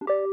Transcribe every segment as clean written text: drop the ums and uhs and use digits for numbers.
Hello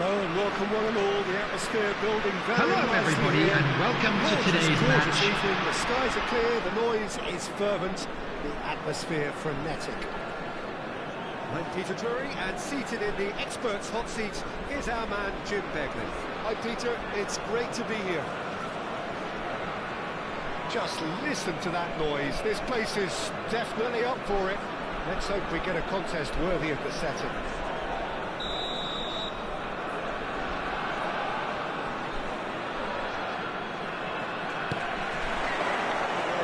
and welcome one and all, the atmosphere building very nicely. Hello everybody and welcome to today's match. The skies are clear, the noise is fervent, the atmosphere frenetic. I'm Peter Drury and seated in the experts' hot seat is our man Jim Begley. Hi Peter, it's great to be here. Just listen to that noise, this place is definitely up for it. Let's hope we get a contest worthy of the setting.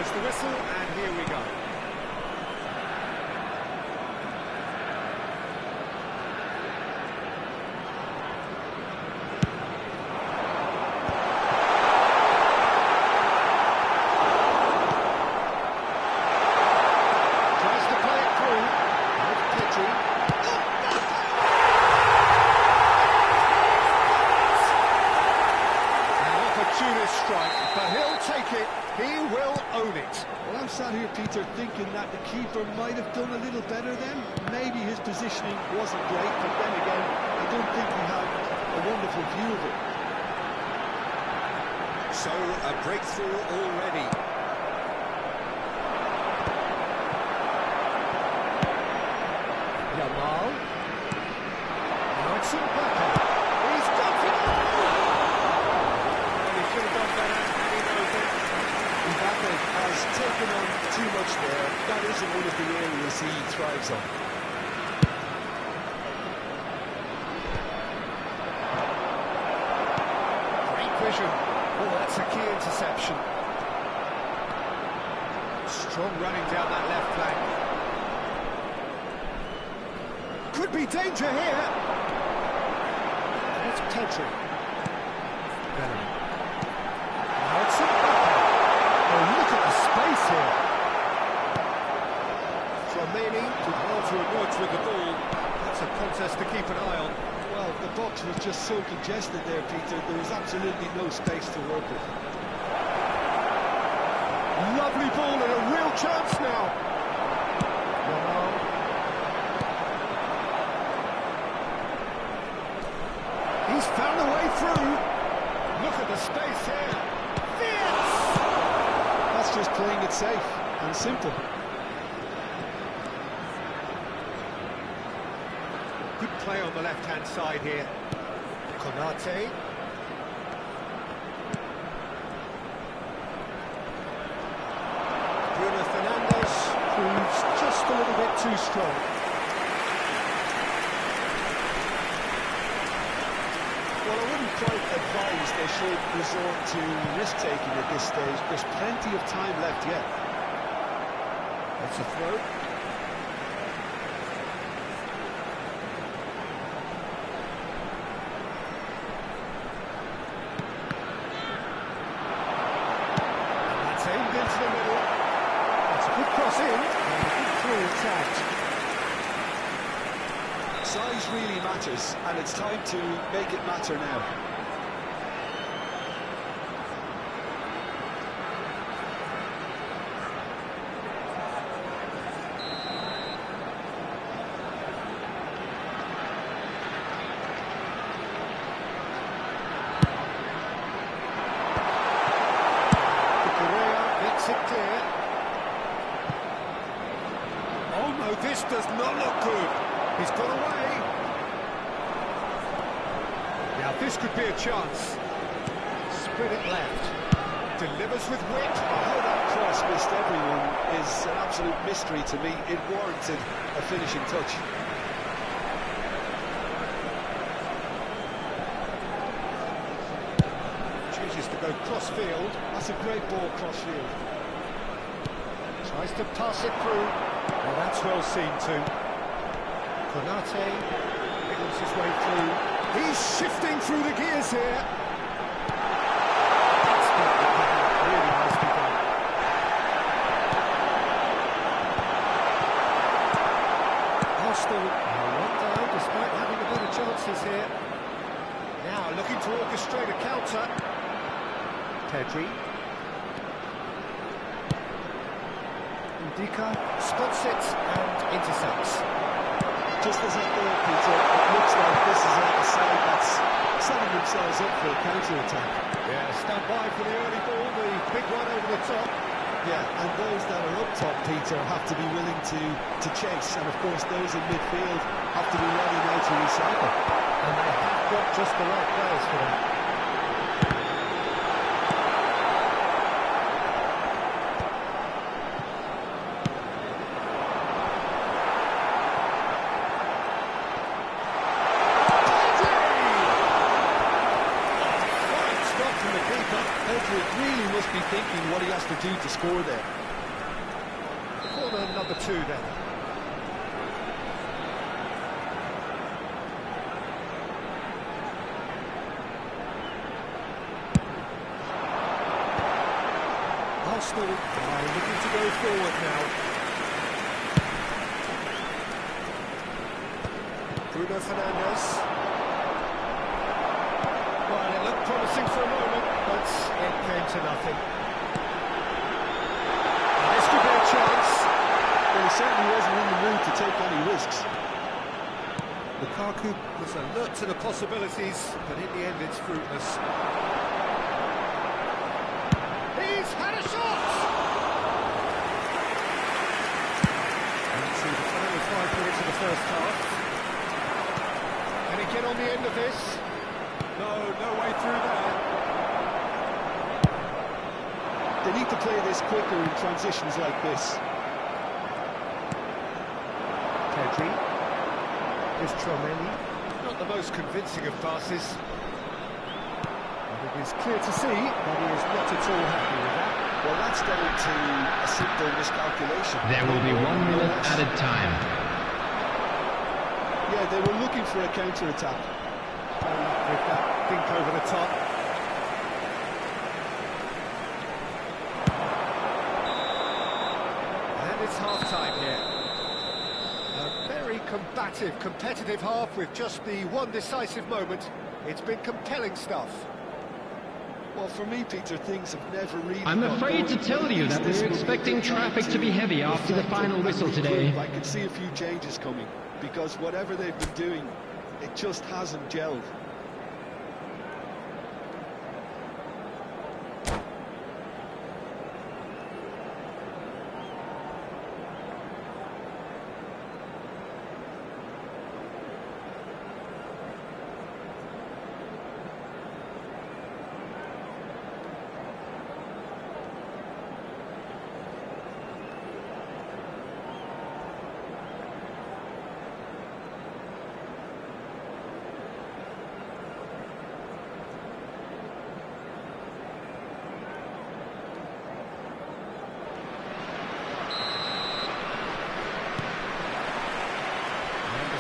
The whistle, and here we go. Tries to play it through. Petrie. An opportunist strike, but he'll take it. He will own it. Well, I'm sat here, Peter, thinking that the keeper might have done a little better then. Maybe his positioning wasn't great, but then again, I don't think he had a wonderful view of it. So, a breakthrough already. zone. Great vision. Oh, that's a key interception. Strong running down that left flank. Could be danger here. It's Pedri. Bellingham. Now it's Mbappe. Oh, look at the space here. Flamini did well to emerge with the ball. That's a contest to keep an eye on. Well, the box was just so congested there, Peter. There was absolutely no space to work with. Lovely ball and a real chance now. He's found a way through. Look at the space here. Fierce! That's just playing it safe and simple. Good play on the left-hand side here. Konate. Bruno Fernandes proves just a little bit too strong. Well, I wouldn't quite advise they should resort to risk-taking at this stage. There's plenty of time left yet. That's a throw. And that's aimed into the middle. That's a good cross in, and a good through attacked. Size really matters, and it's time to make it matter now. Makes it clear. Oh no, this does not look good. He's got away. Now this could be a chance. Split it left. Delivers with wit. How that cross missed everyone is an absolute mystery to me. It warranted a finishing touch. Chooses to go cross-field. That's a great ball cross-field. Tries to pass it through. Well, that's well seen too. Konate wiggles his way through. He's shifting through the gears here. That's really nicely done. Arsenal are one down despite having the better chances here. Now looking to orchestrate a counter. Pedri. Dika spots it and intercepts. Just as I thought, Peter, it looks like this is a side that's setting themselves up for a counter-attack. Yeah, stand by for the early ball, the big one over the top. Yeah, and those that are up top, Peter, have to be willing to chase. And of course, those in midfield have to be ready now to recycle. And they have got just the right players for that. Pedri really must be thinking what he has to do to score there. Corner number 2 then. Arsenal are looking to go forward now. Bruno Fernandes. Well, it looked promising for a moment, but it came to nothing. Now, this could be a chance. Well, he certainly wasn't in the mood to take any risks. Lukaku was alert to the possibilities, but in the end it's fruitless. He's had a shot! Into the final 5 minutes of the first half. Can he get on the end of this? No way through there. They need to play this quicker in transitions like this. Pedri. Here's Tromeli. Not the most convincing of passes. And it is clear to see that he is not at all happy with that. Well, that's down to a simple miscalculation. There will be 1 minute added time. Yeah, they were looking for a counter-attack. With that dink over the top. And it's half-time here. A very combative, competitive half with just the one decisive moment. It's been compelling stuff. Well, for me, Peter, things have never really... I'm afraid to tell you that we're expecting traffic to be heavy after the final whistle today. I can see a few changes coming, because whatever they've been doing, it just hasn't gelled.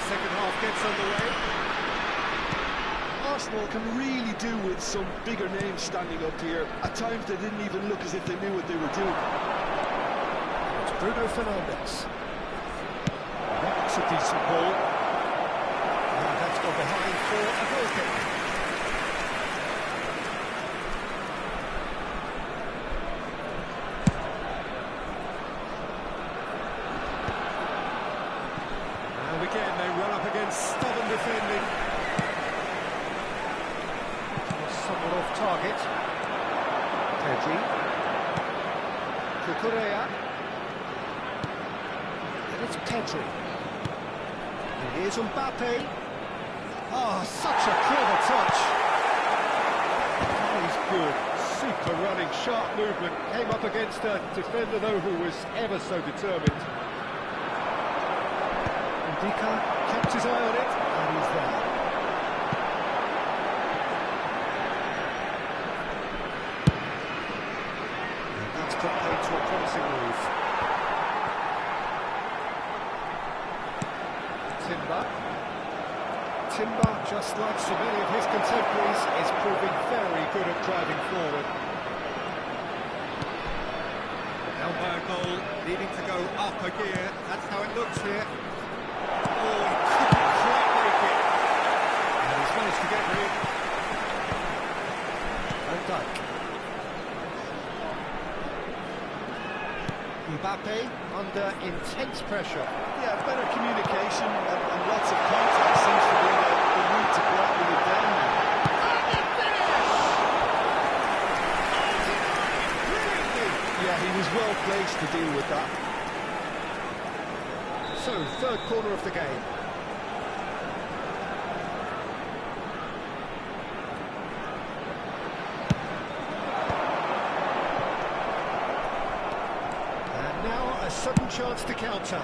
Second half gets underway. Arsenal can really do with some bigger names standing up here. At times they didn't even look as if they knew what they were doing. It's Bruno Fernandes. That's a decent ball. And that's gone behind for a goal kick. Again, they run up against stubborn defending. Somewhat off target. Pedri. Cucurella. And it's Pedri. And here's Mbappe. Oh, such a clever touch. He's good. Super running, sharp movement. Came up against a defender, though, who was ever so determined. Dika kept his eye on it, and he's there. And that's put paid to a promising move. Timber, just like so many of his contemporaries, is proving very good at driving forward. Elbow goal, needing to go up a gear. That's how it looks here. Oh, he couldn't quite make it. And he's managed to get rid. Van Dijk. Mbappe under intense pressure. Yeah, better communication and lots of contact seems to be the route to breaking it down now. Brilliantly. Yeah, he was well placed to deal with that. So, third corner of the game. And now a sudden chance to counter.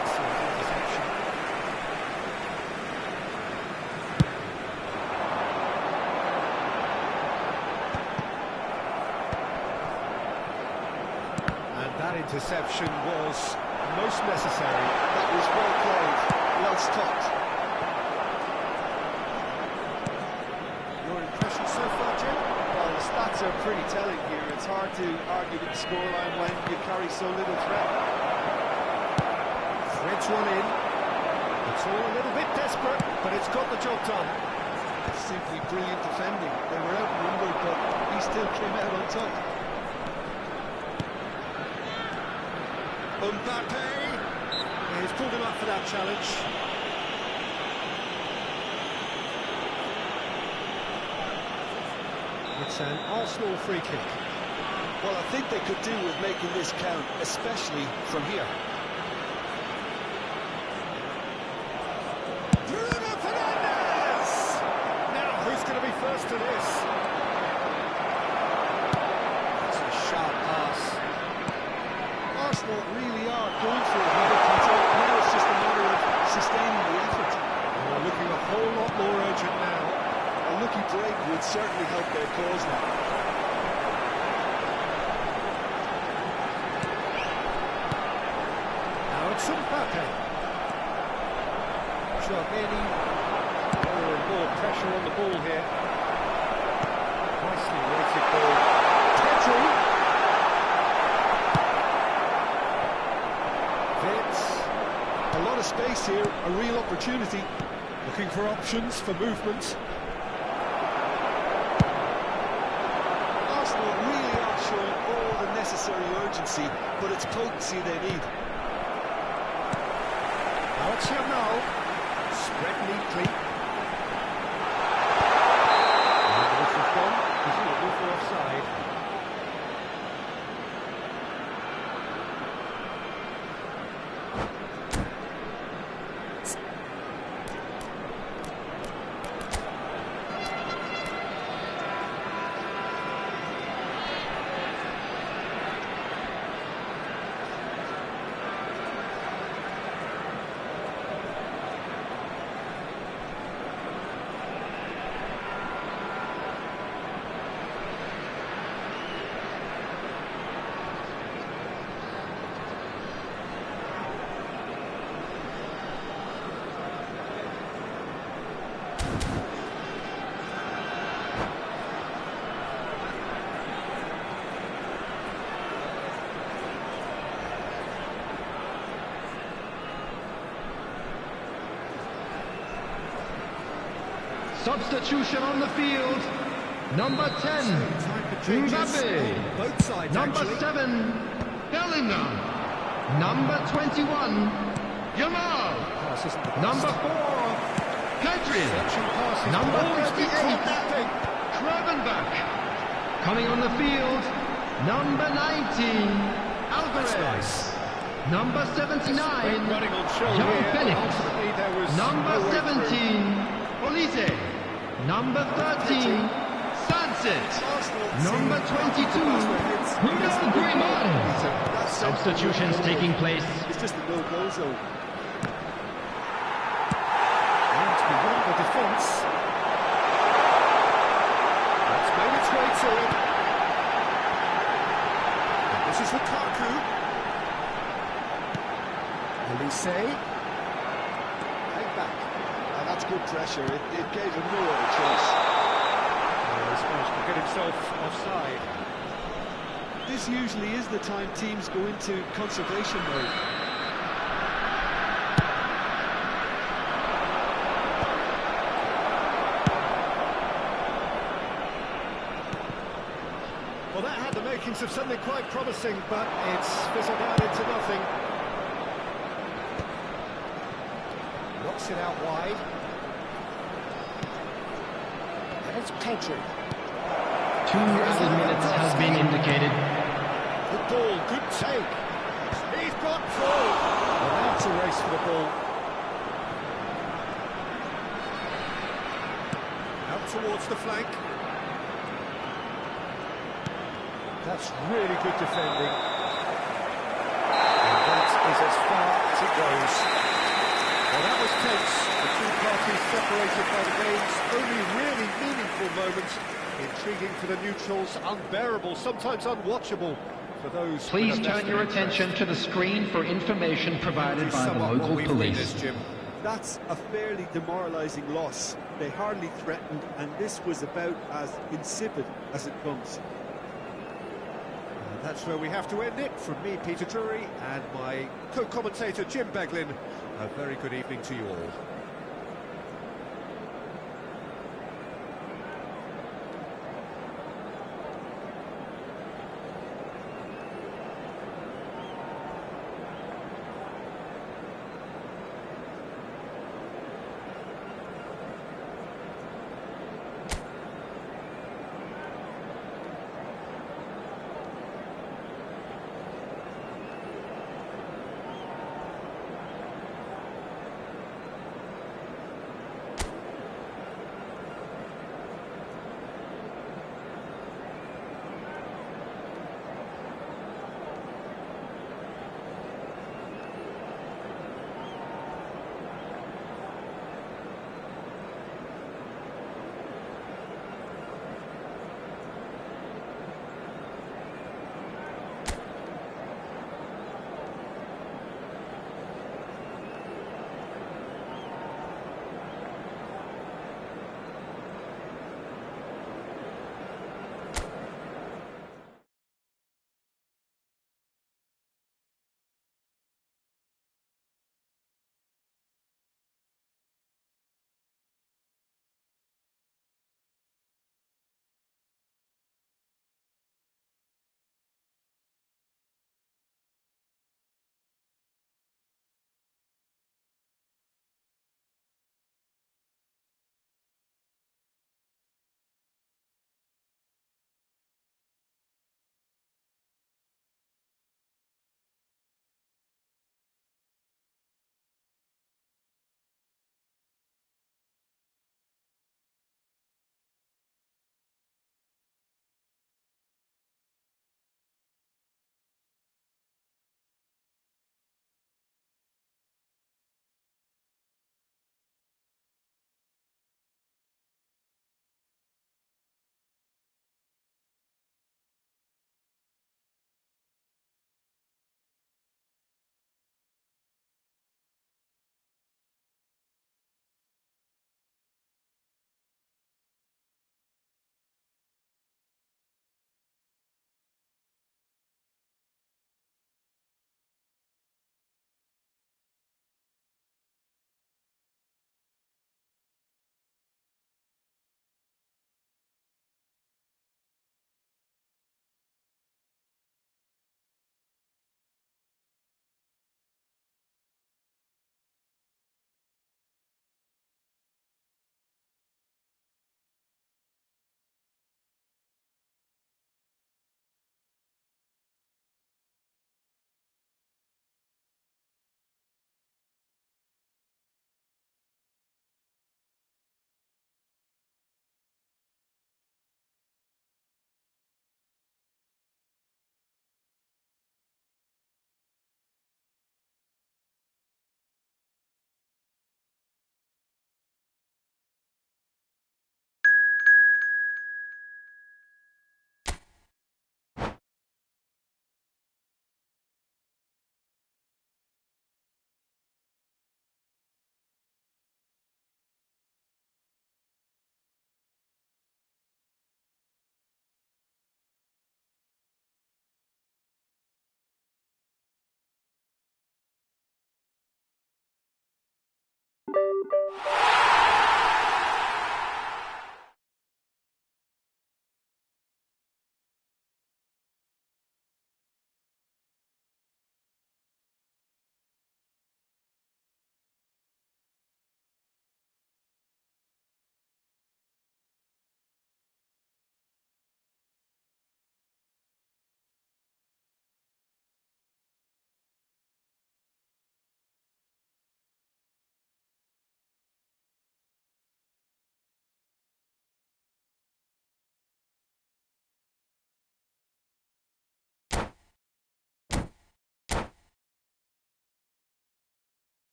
Excellent interception. That interception was most necessary. That was well played, well stopped. Your impression so far, Jim? Well, the stats are pretty telling here. It's hard to argue with the scoreline when you carry so little threat. Threads one in. It's all a little bit desperate, but it's got the job done. Simply brilliant defending. They were outnumbered, but he still came out on top. Mbappe, he's pulled him up for that challenge. It's an Arsenal free kick. Well, I think they could do with making this count, especially from here. Bruno Fernandes! Now, who's going to be first to this? That's a sharp pass. Arsenal really are Mbappe. Chouameni. More pressure on the ball here. Nicely weighted ball. Pedri. Vitz. A lot of space here, a real opportunity. Looking for options for movement. Arsenal really are showing all the necessary urgency, but it's potency they need. Now, spread neatly. This is gone, presumably for offside. Substitution on the field. Number 10, Mbappe. Both sides, Number actually. 7, Bellingham. Number 21, Yamal. Pass isn't the best. Number 4, Pedri. Searching passes. Number Always be 38, caught napping. Gravenbach. Coming on the field, number 19, Alvarez. That's nice. Number 79, Running on show João here. Felix. Ultimately, there was Number no way 17, Olise. Number 13, Sanchez. Number 22, Bruno Grimaldo. Substitutions taking place. It's just a no-go zone. And beyond the defence. That's made its way to him. This is Lukaku. Olise. Hang back. And that's good pressure. It gave him no other choice. He's managed to get himself offside. This usually is the time teams go into conservation mode. Well, that had the makings of something quite promising, but it's fizzled out into nothing. Knocks it out wide. And it's Pedri. 2 added minutes has been indicated. Good ball, good take. He's got through. Well, now it's a race for the ball. Out towards the flank. That's really good defending. And that is as far as it goes. Well, that was tense. The two parties separated by the game's only really meaningful moment. Intriguing for the neutrals, unbearable, sometimes unwatchable for those... Please turn your attention to the screen for information provided by the local police. That's a fairly demoralising loss. They hardly threatened, and this was about as insipid as it comes. And that's where we have to end it. From me, Peter Drury, and my co-commentator, Jim Beglin. A very good evening to you all.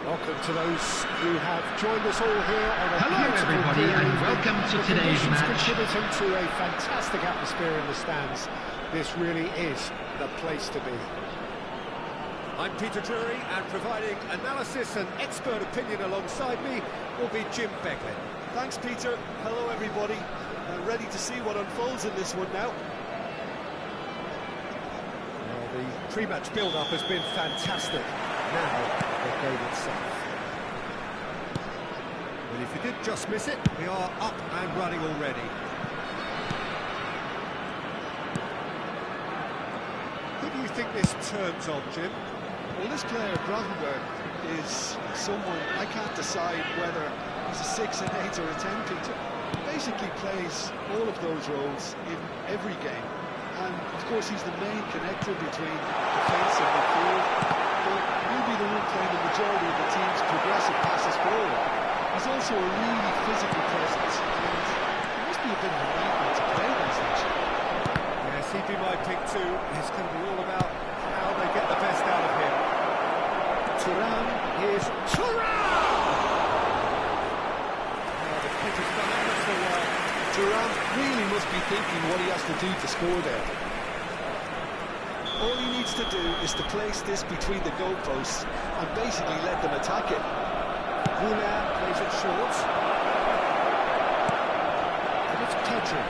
Welcome to those who have joined us all here on a Hello everybody and welcome to today's match. Contributing to a fantastic atmosphere in the stands. This really is the place to be. I'm Peter Drury, and providing analysis and expert opinion alongside me will be Jim Beglin. Thanks, Peter. Hello, everybody. Ready to see what unfolds in this one now. Well, the pre-match build-up has been fantastic. Now, the game itself. And if you did just miss it, we are up and running already. Who do you think this turns on, Jim? Well, this player, Gravenberg, is someone I can't decide whether he's a 6, an 8 or a 10, Peter. He basically plays all of those roles in every game. And, of course, he's the main connector between defence and midfield. But he'll be the one playing the majority of the team's progressive passes forward. He's also a really physical presence, and it must be a bit of a nightmare to play against, actually. Yes, he'd be my pick too. It's going to be all about how they get the best out of him. Turan is Turan! Now the kid has done ever so well to Thuram really must be thinking what he has to do to score there. All he needs to do is to place this between the goalposts and basically let them attack it. Goulart plays it short. And it's Pedri.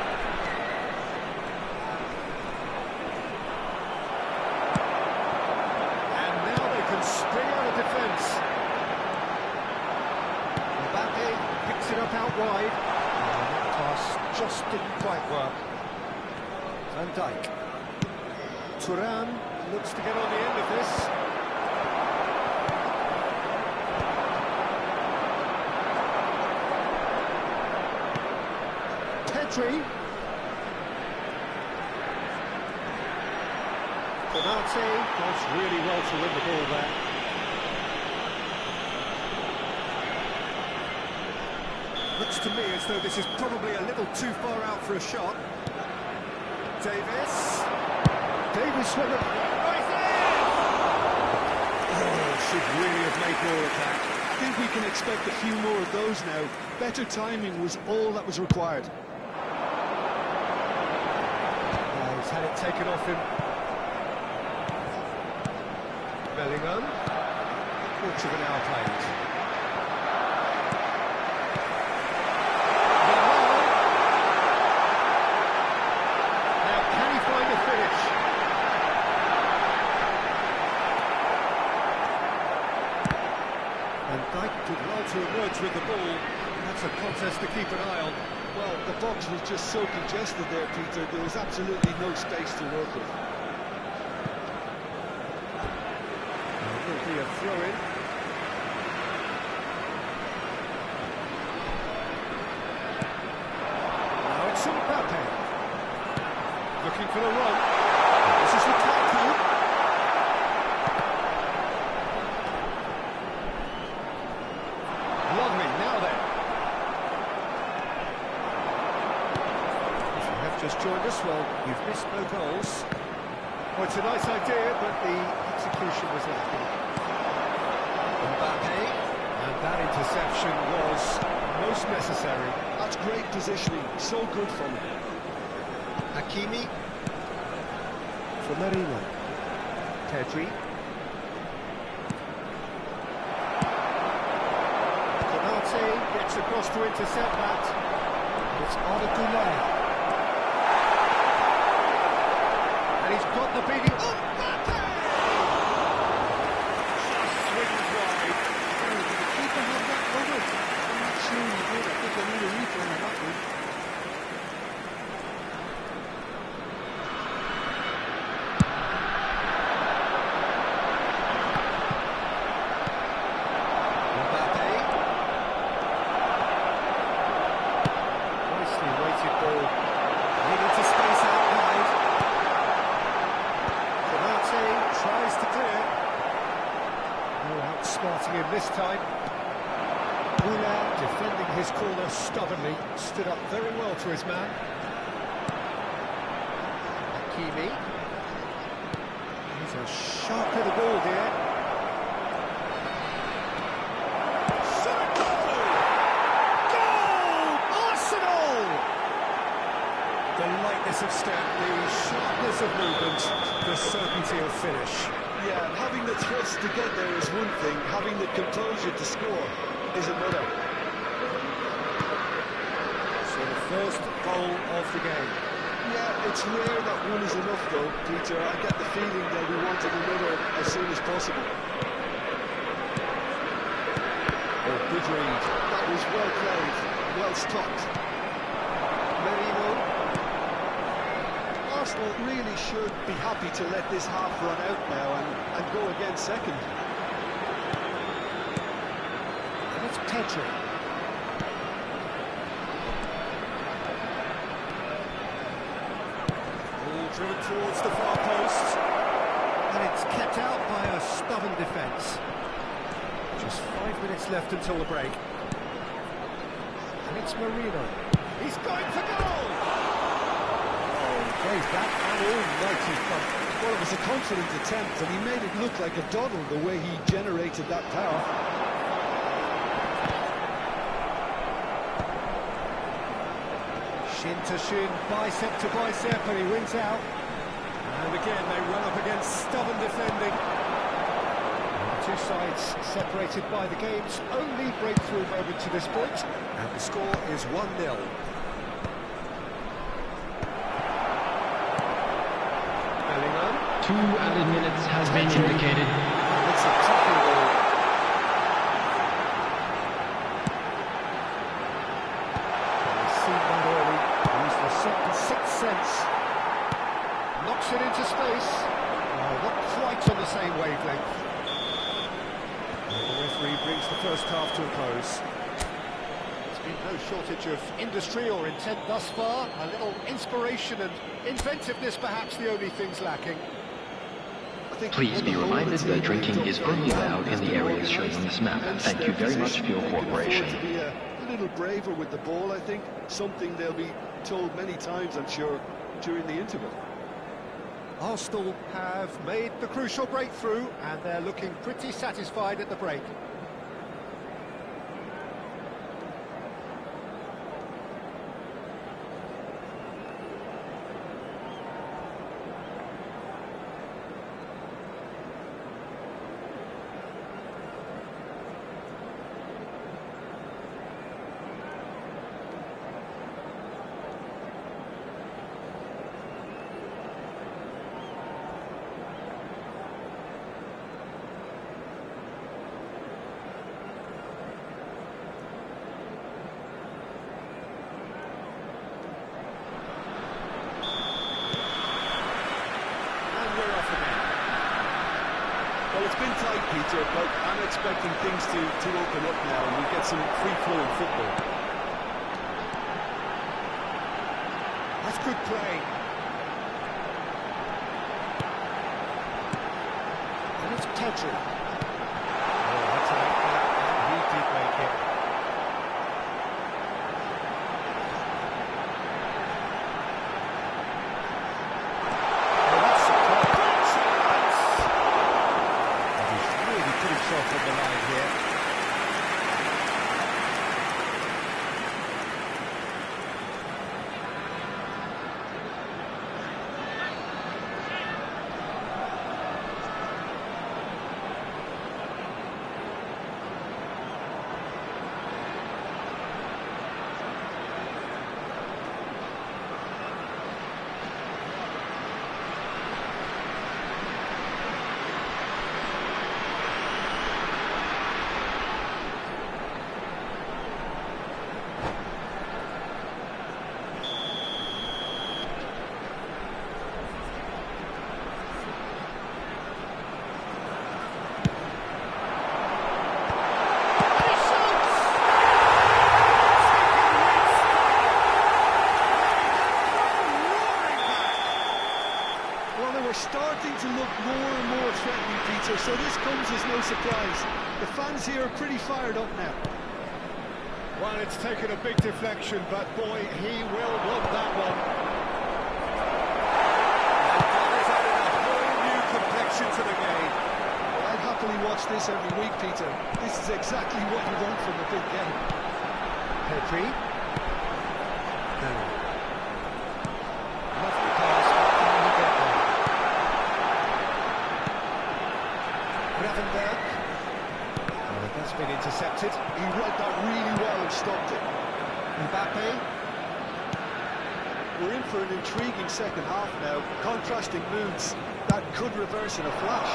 And now they can spring out of defence. Mbappe picks it up out wide. And that pass just didn't quite work. Van Dijk. Thuram looks to get on the end of this. Pedri. Konate does really well to win the ball there. Looks to me as though this is probably a little too far out for a shot. Davis with it. Oh, should really have made more of that. I think we can expect a few more of those now. Better timing was all that was required. Oh, he's had it taken off him. Bellingham. Portugal now played. Now, can he find a finish? And Dijk did well to emerge with the ball. That's a contest to keep an eye on. Well, the box was just so congested there, Peter. There was absolutely no space to work with. It will be a throw-in. Now it's Mbappe. Looking for the run. This is Lukaku. Lovely, now then. If you have just joined us, well, you've missed no goals. Well, it's a nice idea, but the execution was lacking. Mbappe, and that interception was most necessary. That's great positioning, so good from him. Hakimi. For Marino. Pedri. Konate gets across to intercept that. It's Arda Güler. And he's got the beating. Oh, Mbappe! Just swings wide. Did the keeper have that covered? I'm not sure he did. I think I need a replay on that one. Starting him this time. Goulart, defending his corner stubbornly, stood up very well to his man. Hakimi. He's a sharp little ball here. Goal! Arsenal! The lightness of step, the sharpness of movement, the certainty of finish. Yeah, having the thrust to get there is one thing, having the composure to score is another. So the first goal of the game. Yeah, it's rare that one is enough though, Peter. I get the feeling that we wanted another as soon as possible. Oh, good read. That was well played, well stopped. Marino. Arsenal really should be happy to let this half run out now and go again second. And it's Pedri. Ball driven towards the far post. And it's kept out by a stubborn defence. Just 5 minutes left until the break. And it's Marino. He's going for goal! Plays that and almighty front. Well, it was a confident attempt and he made it look like a doddle the way he generated that power. Shin to shin, bicep to bicep, and he wins out. And again, they run up against stubborn defending. And the two sides separated by the game's only breakthrough moment to this point. And the score is 1-0. Bellingham. 2 added minutes has been indicated. It's a tough goal. He's seen that early. Used the sixth sense. Knocks it into space. Not quite on the same wavelength. And the referee brings the first half to a close. There's been no shortage of industry or intent thus far. A little inspiration and inventiveness, perhaps the only things lacking. Please be reminded that drinking is only allowed in the areas shown on this map. Thank you very much for your cooperation. To be a little braver with the ball, I think. Something they'll be told many times, I'm sure, during the interval. Arsenal have made the crucial breakthrough, and they're looking pretty satisfied at the break. Well, it's been tight, Peter, but I'm expecting things to open up now and we get some free-flowing football. That's good play. And it's Pedri. Oh, that's a make that, and he did make it. Oh, that's superb. And he's really put himself on the line here. Starting to look more and more threatening, Peter, so this comes as no surprise. The fans here are pretty fired up now. Well, it's taken a big deflection, but boy, he will want that one. And that has added a whole new complexion to the game. Well, I'd happily watch this every week, Peter. This is exactly what you want from a big game. Pedri. Lovely pass, but can he get there? Gravenberg. Oh, that's been intercepted. He read that really well and stopped it. Mbappe. We're in for an intriguing second half now. Contrasting moods that could reverse in a flash.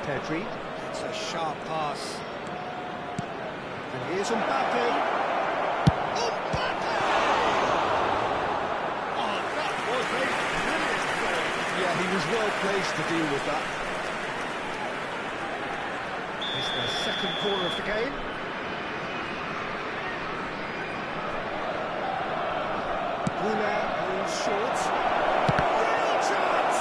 Pedri. It's a sharp pass. And here's Mbappe. Mbappe! Oh, that was a brilliant goal. Yeah, he was well placed to deal with that. It's the second corner of the game. Brunner moves short. Real chance!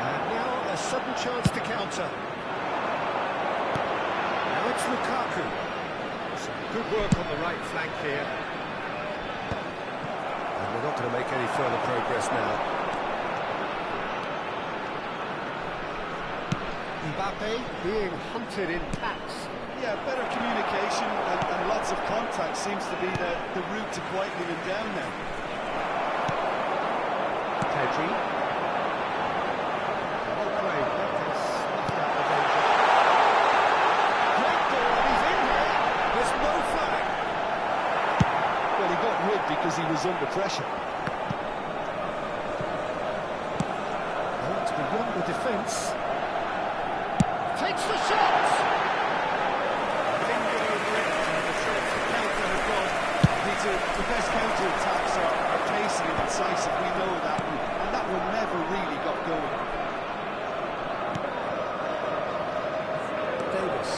And now a sudden chance to counter. Now it's Lukaku. Some good work on the right flank here. And we're not going to make any further progress now. Mbappe being hunted in packs. Yeah, better communication and lots of contact. contact seems to be the route to quietening him down now. Pedri. Well played, that has snuffed out the danger. Great ball, he's in here. There's no flag. Well, he got rid because he was under pressure. Oh, it's beyond the defence. Takes the shot! Fingered over it, and the threat to counter has gone. Peter, the best counter-attacks are pacey and incisive, we know that, and that one never really got going. Davis.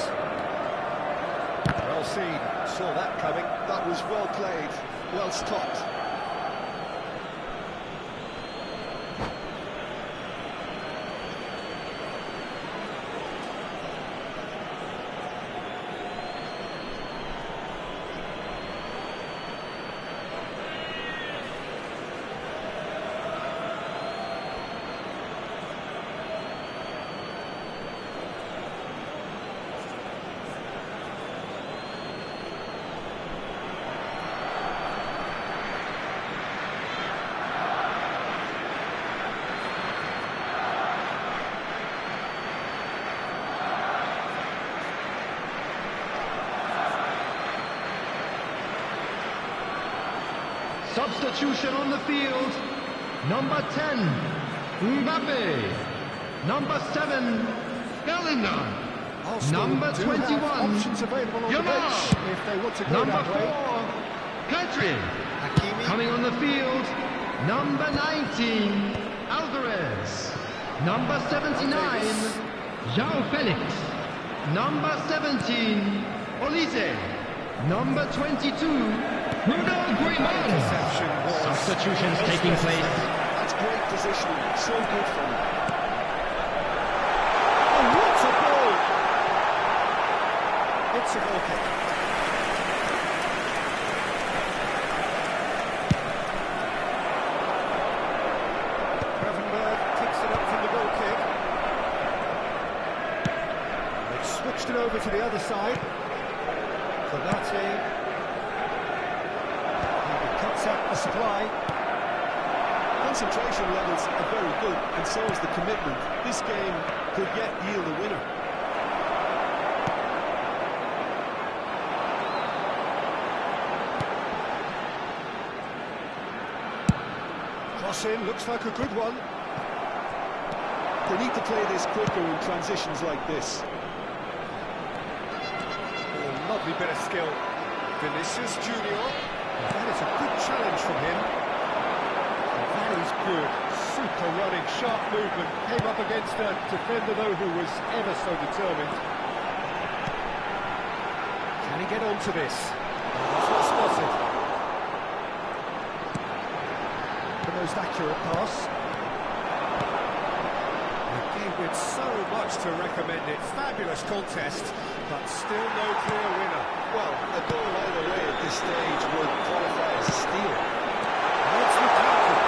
Well seen, saw that coming. That was well played, well stopped. Substitution on the field. Number 10, Mbappe. Number 7, Bellingham. Arsenal Number do 21, have options available on the Yamal. bench if they want to go Number that 4, way. Pedri. Hakimi. Coming on the field, number 19, Alvarez. Number 79, Davis. João Felix. Number 17, Olise. Number 22, Bruno Griezmann. Interception was Substitutions taking place. That's great positioning, so good for him. Oh, what a ball! It's a goal kick. Gravenberg kicks it up from the goal kick. They've switched it over to the other side. Konate. He cuts out the supply. Concentration levels are very good, and so is the commitment. This game could yet yield a winner. Cross in, looks like a good one. They need to play this quicker in transitions like this. Oh, lovely bit of skill. Vinicius Junior. That is a good challenge from him. That is good. Super running, sharp movement. Came up against a defender, though, who was ever so determined. Can he get onto this? That's well spotted. The most accurate pass. They gave it so much to recommend it. Fabulous contest, but still no clear winner. Well, a goal either way at this stage would qualify as a steal. Let's look at it.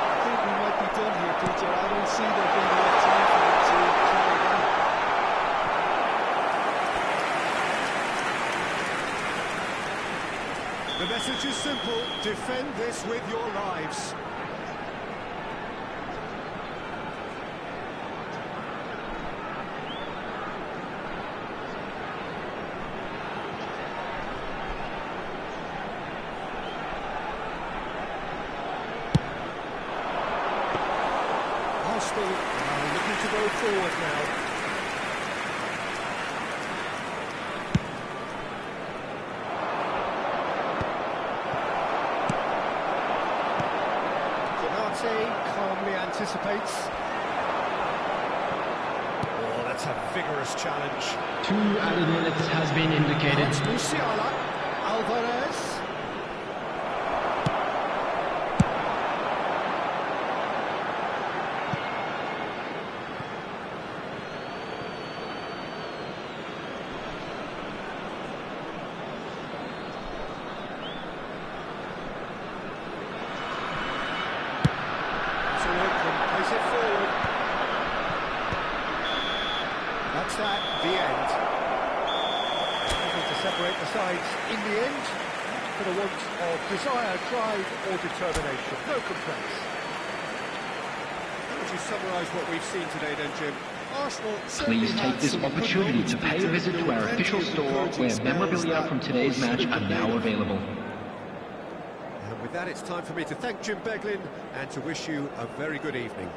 I think we might be done here, Peter. I don't see there being enough time for them to try again. The message is simple: defend this with your lives. Arsenal are looking to go forward now. Calmly anticipates. Oh, that's a vigorous challenge. 2 added minutes has been indicated. It's Musiala. Alvarez. Plays it forward. That's that, the end. Looking to separate the sides in the end, for the want of desire, drive or determination. No complaints. How would you summarise what we've seen today then, Jim? Arsenal Please take this opportunity to pay a visit to our official store where memorabilia from today's match are now available. And with that, it's time for me to thank Jim Beglin and to wish you a very good evening.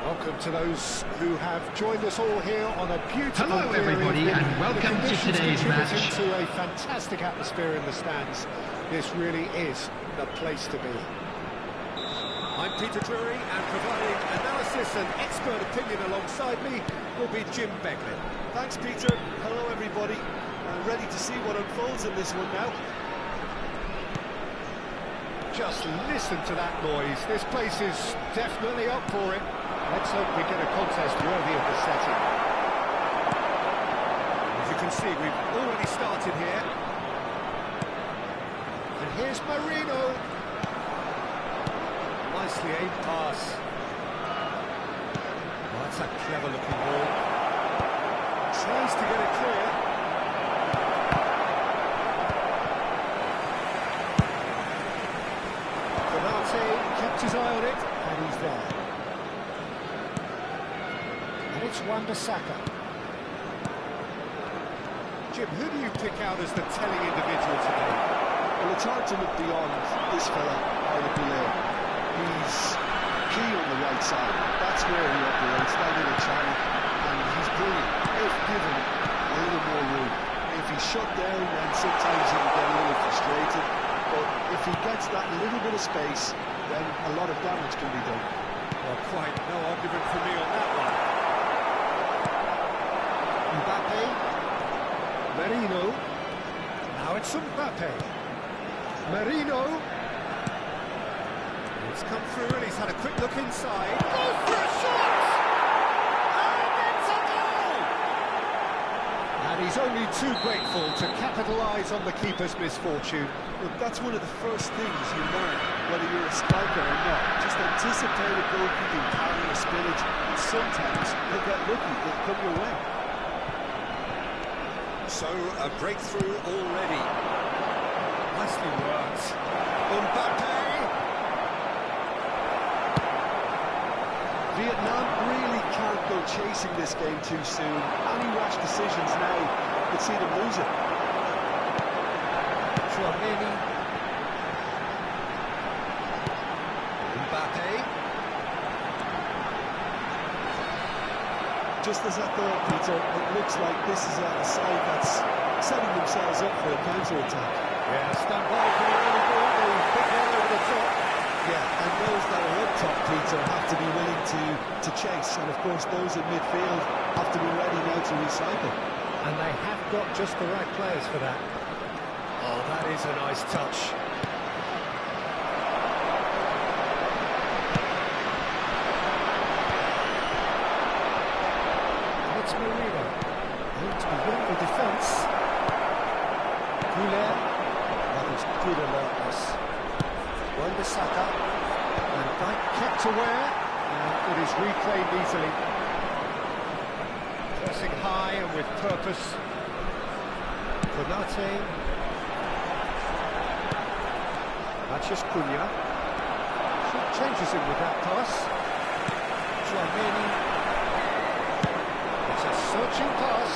Welcome to those who have joined us all here on a beautiful Hello clear everybody evening. and welcome The to conditions today's contributing match. to a fantastic atmosphere in the stands. This really is the place to be. I'm Peter Drury, and providing analysis and expert opinion alongside me will be Jim Beglin. Thanks, Peter. Hello, everybody. I'm ready to see what unfolds in this one now. Just listen to that noise. This place is definitely up for it. Let's hope we get a contest worthy of the setting. As you can see, we've already started here. And here's Marino. Nicely aimed pass. Oh, that's a clever-looking ball. Tries to get it clear. Konate kept his eye on it, and he's there. And it's Wan-Bissaka. Jim, who do you pick out as the telling individual today? Well, it's hard to look beyond this fella, Arda. He's key on the right side. That's where he operates, that little channel, and he's brilliant if given a little more room. If he's shut down, then sometimes he can get a little frustrated, but if he gets that little bit of space, then a lot of damage can be done. Well, quite no argument for me on that one. Mbappe. Marino. Now it's Mbappe. Marino. It's come through and he's had a quick look inside. Goes for a shot! And it's a goal! And he's only too grateful to capitalise on the keeper's misfortune. Look, that's one of the first things you learn, whether you're a striker or not. Just anticipate a goalkeeping pattern or spillage, and sometimes you'll get lucky, they'll come your way. So, a breakthrough already. Nicely worked. Mbappe! Vietnam really can't go chasing this game too soon. Any rash decisions now could see them lose it. Chouameni. Mbappe. Just as I thought, Peter, it looks like this is a side that's setting themselves up for a counter-attack. Yeah, stand by for the early ball, the big one over the top. Yeah, and those that are up top, Peter, have to be willing to chase. And of course, those in midfield have to be ready now to recycle. And they have got just the right players for that. Oh, that is a nice touch. And it's Marino. Aimed beyond the defence. Goulet. That is good alertness. Wan-Bissaka. And Dyke kept aware. And it is reclaimed easily. Pressing high and with purpose. Konate. Mathias Cunha. She changes him with that pass. Chouameni. It's a searching pass.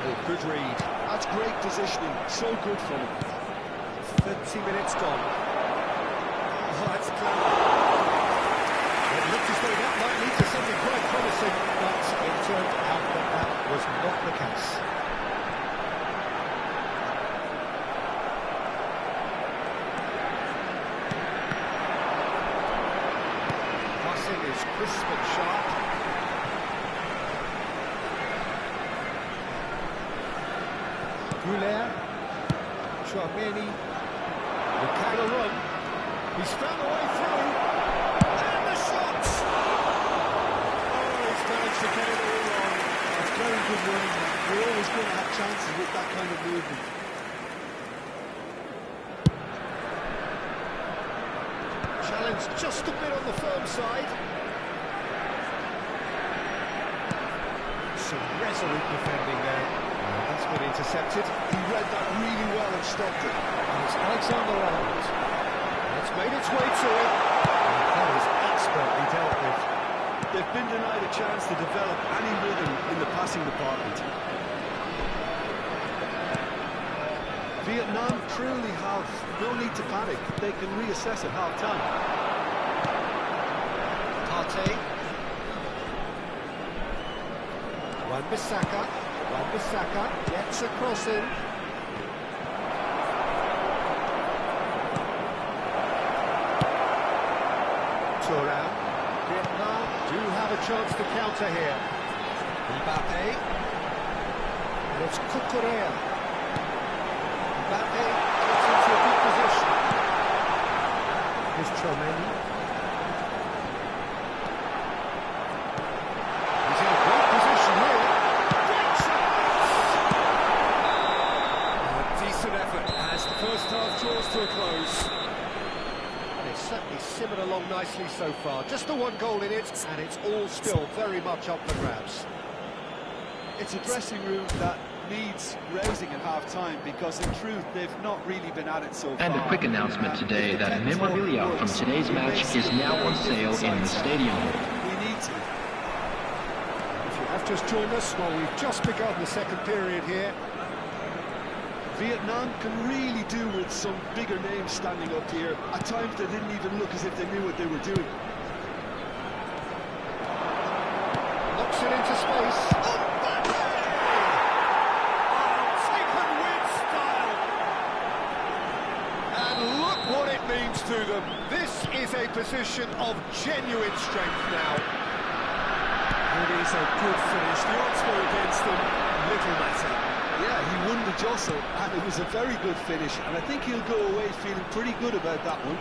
Oh, good read. That's great positioning, so good for him. 30 minutes gone. Oh, that's clever. It looked as though that might lead to something quite promising, but it turned out that that was not the case. Passing is crisp and sharp. Goulet. Chouameni. The counter run. He's found a way through. And the shot! Oh, he's managed to get it all wrong. That's very good running. You're always going to have chances with that kind of movement. Challenge just a bit on the firm side. Some resolute defending there. That's been intercepted. He read that really well and stopped it. And it's Alexander-Arnold. It's made its way to him. And that is expertly dealt with. They've been denied a chance to develop any rhythm in the passing department. Vietnam truly have no need to panic. They can reassess at half-time. Partey. Wan-Bissaka gets a cross in. Thuram. Vietnam do have a chance to counter here. Mbappe. And it's Cucurella. Mbappe gets into a good position. Here's Chomeni. He's in a great position here. Great chance! A decent effort as the first half draws to a close. They've certainly simmered along nicely so far. Just the one goal in it, and it's all still very much up for grabs. It's a dressing room that needs raising at half-time because, in truth, they've not really been at it so far. And a quick announcement today that memorabilia from today's match is now on sale in the stadium. We need to. If you have just joined us, well, we've just begun the second period here. Vietnam can really do with some bigger names standing up here. At times they didn't even look as if they knew what they were doing. Knocks it into space. Taken with style. And look what it means to them. This is a position of genuine strength now. It is a good finish. The odds were against them. Little matter. Yeah, he won the jostle, and it was a very good finish, and I think he'll go away feeling pretty good about that one.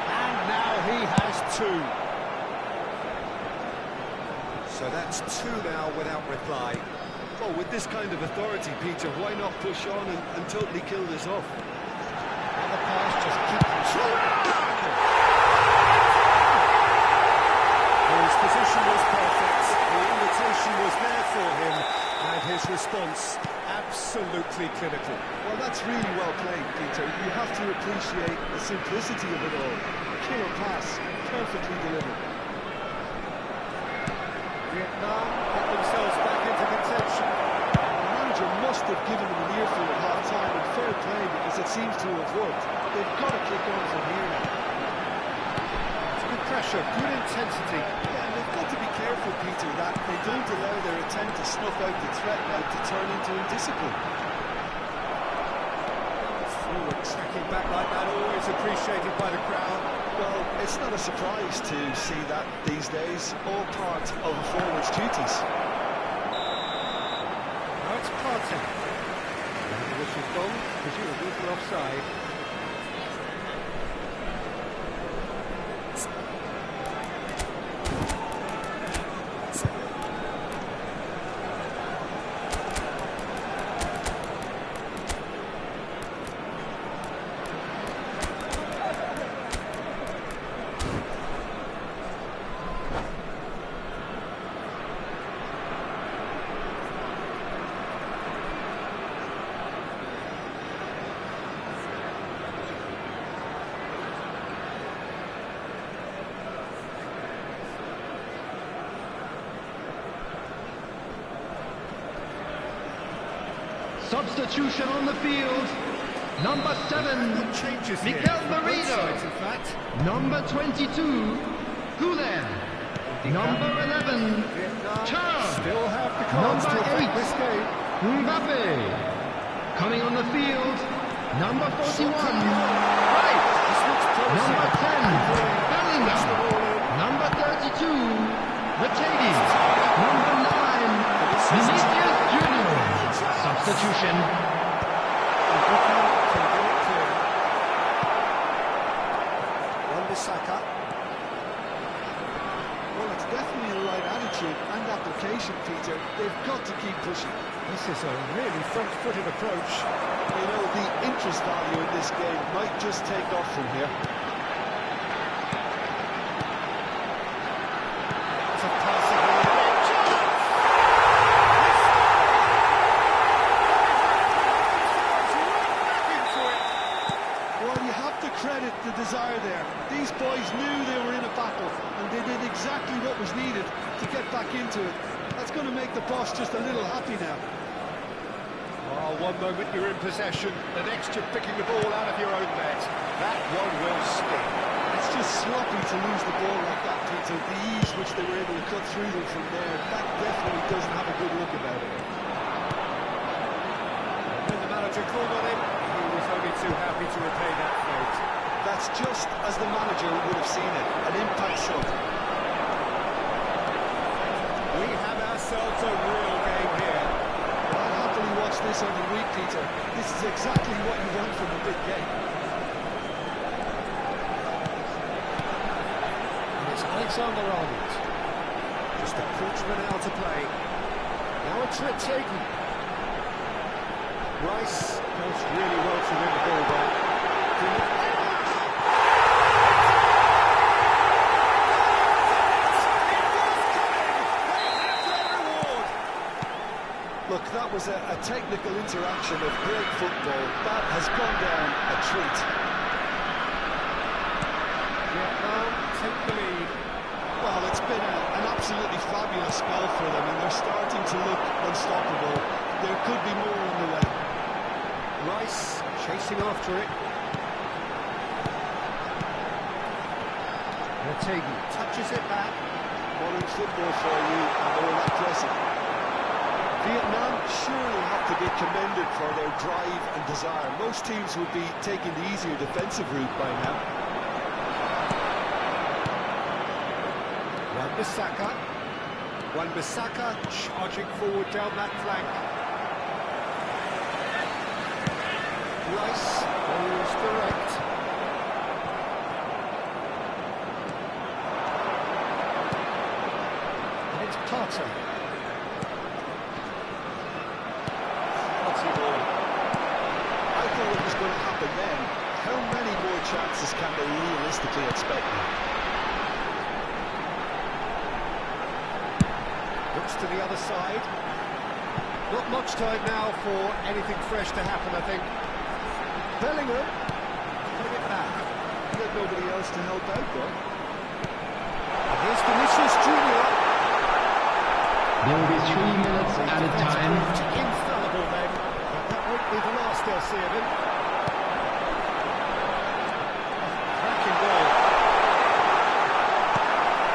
And now he has two. So that's two now without reply. Well, with this kind of authority, Peter, why not push on and totally kill this off? And the pass just keeps... His position was perfect, the invitation was there for him, and his response absolutely clinical. Well, that's really well played, Peter. You have to appreciate the simplicity of it all. Killer pass, perfectly delivered. Vietnam get themselves back into contention. The manager must have given them an earful at half-time, and fair play because it seems to have worked. They've got to kick on from here now. It's good pressure, good intensity. Yeah, and they've got to be careful, Peter, that they don't allow their attempt to snuff out the threat now to turn into indiscipline. Forward tracking back like that, always appreciated by the crowd. Well, it's not a surprise to see that these days, all part of a forward's duties. Now it's Partey. And which is gone, presumably for offside. Substitution on the field. Number 7, Changes Miguel here from both Merino. sides, in fact. Number 22, Gulen. Number 11, Vietnam Chương. still have the cards to Number affect 8, this game. Mbappe. Coming on the field, number 41, Right. This looks promising. Number 10, That's the ball Bellingham. in. Number 32, Mercedes. Number 9, Vinicius Junior. Substitution. Wan-Bissaka. Well, it's definitely the right attitude and application, Peter. They've got to keep pushing. This is a really front-footed approach. You know, the interest value in this game might just take off from here. It's a passing ball. Well, you have to credit the desire there. These boys knew they were in a battle, and they did exactly what was needed to get back into it. That's going to make the boss just a little happy now. Oh, one moment you're in possession, the next you're picking the ball out of your own net. That one will sting. It's just sloppy to lose the ball like that, Peter. The ease which they were able to cut through them from there, that definitely doesn't have a good look about it. When the manager called on him, he was only too happy to repay that fate. That's just as the manager would have seen it, an impact sub. We have ourselves a real game here. I'll happily watch this every week, Peter. This is exactly what you want from a big game. And it's Alexander-Arnold. Just a quarterman out to play. Now it's taken. Rice does really well to win the ball back. Look, that was a technical interaction of great football. That has gone down a treat. Vietnam take the lead. Well, it's been an absolutely fabulous spell for them, and they're starting to look unstoppable. There could be more on the way. Rice chasing after it. Ortega touches it back. Modern football for you, and all that pressing. Vietnam surely have to be commended for their drive and desire. Most teams would be taking the easier defensive route by now. Wan-Bissaka. Wan-Bissaka charging forward down that flank. Rice goes direct. And it's Carter. I thought it was going to happen then. How many more chances can they realistically expect now? Looks to the other side. Not much time now for anything fresh to happen, I think. Bellingham putting it back. He had nobody else to help out, though. And here's Vinicius Junior. There will be 3 minutes added time. Infallible then. But that won't be the last they'll see of him. Cracking ball.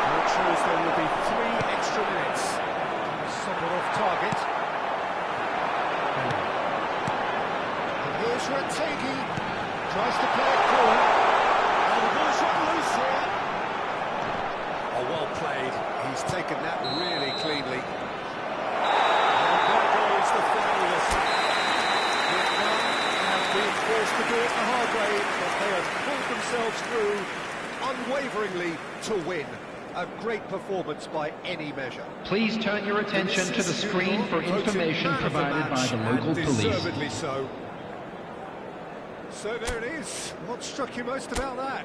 And it shows there will be 3 extra minutes. Somewhat off target. And here's Rategi. Tries to play it through. And the ball's run loose here. Oh, well played. He's taken that really cleanly. And there goes the final whistle. Vietnam have been forced to do it the hard way, but they have pulled themselves through unwaveringly to win. A great performance by any measure. Please turn your attention to the screen for information provided by the local police. Deservedly so. So there it is. What struck you most about that?